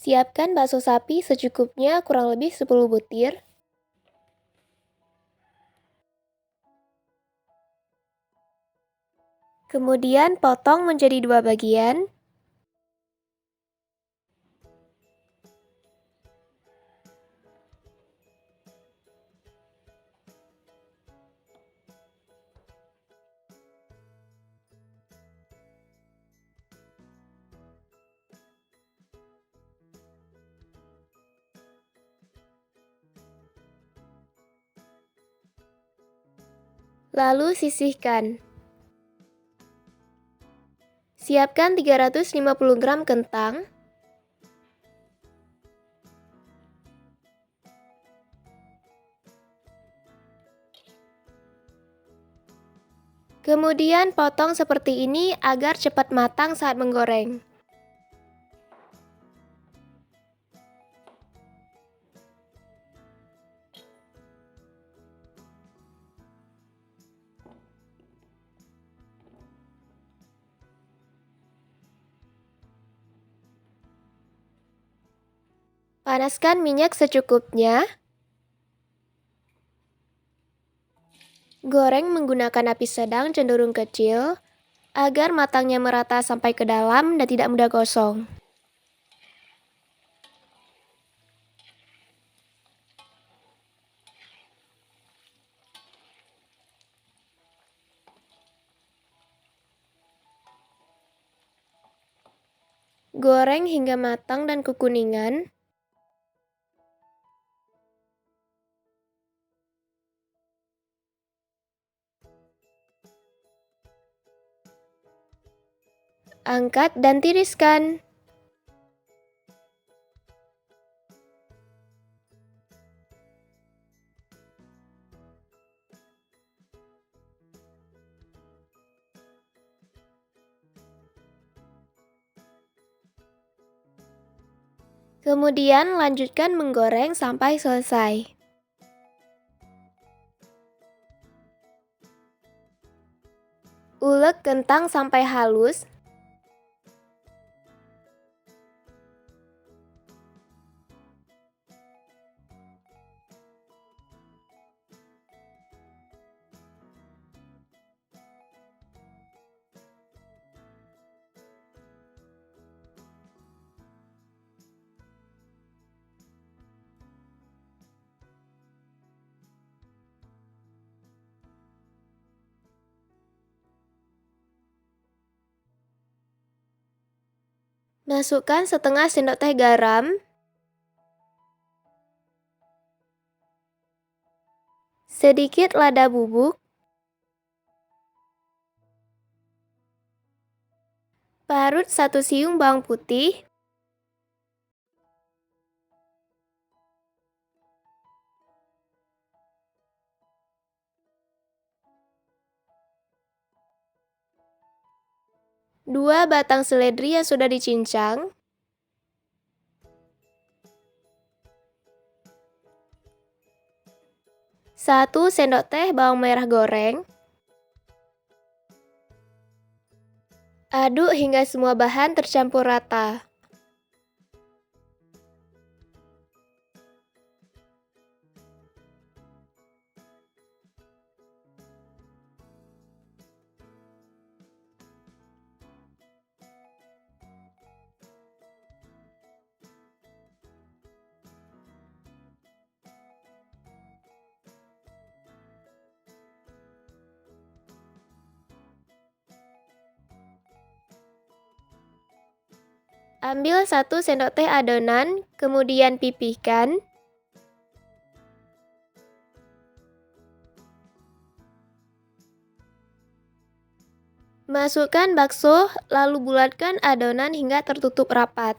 Siapkan bakso sapi secukupnya kurang lebih 10 butir. Kemudian potong menjadi 2 bagian. Lalu sisihkan. Siapkan 350 gram kentang. Kemudian potong seperti ini agar cepat matang saat menggoreng. Panaskan minyak secukupnya. Goreng menggunakan api sedang cenderung kecil, agar matangnya merata sampai ke dalam dan tidak mudah gosong. Goreng hingga matang dan kekuningan. Angkat dan tiriskan. Kemudian lanjutkan menggoreng sampai selesai. Ulek kentang sampai halus. Masukkan setengah sendok teh garam, sedikit lada bubuk, parut 1 siung bawang putih, dua batang seledri yang sudah dicincang, 1 sendok teh bawang merah goreng. Aduk hingga semua bahan tercampur rata. Ambil 1 sendok teh adonan, kemudian pipihkan. Masukkan bakso, lalu bulatkan adonan hingga tertutup rapat.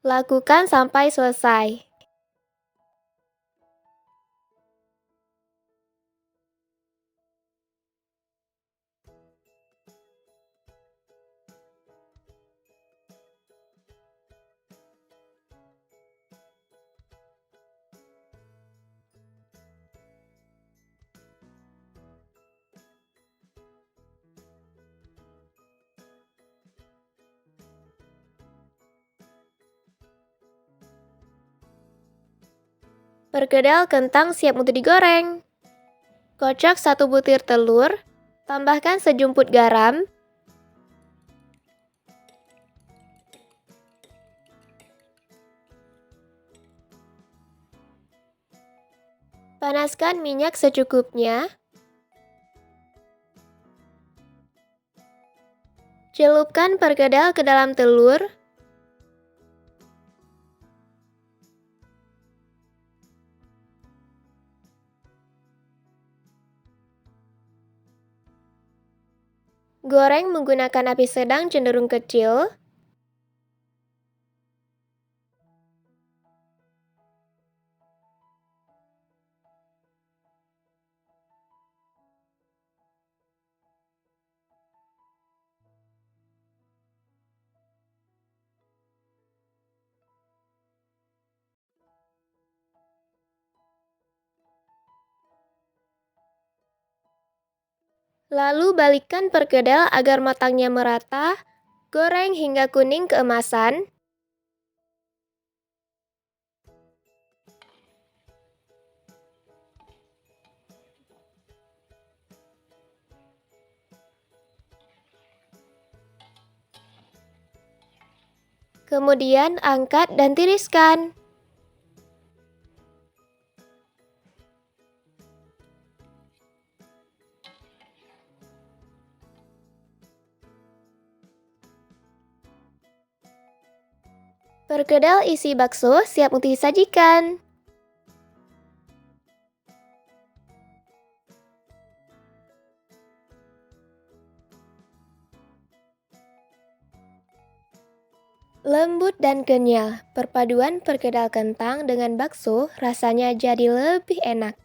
Lakukan sampai selesai. Perkedel kentang siap untuk digoreng. Kocok 1 butir telur, tambahkan sejumput garam, panaskan minyak secukupnya, celupkan perkedel ke dalam telur, goreng menggunakan api sedang cenderung kecil. Lalu balikkan perkedel agar matangnya merata, goreng hingga kuning keemasan. Kemudian angkat dan tiriskan. Perkedel isi bakso siap untuk disajikan. Lembut dan kenyal, perpaduan perkedel kentang dengan bakso rasanya jadi lebih enak.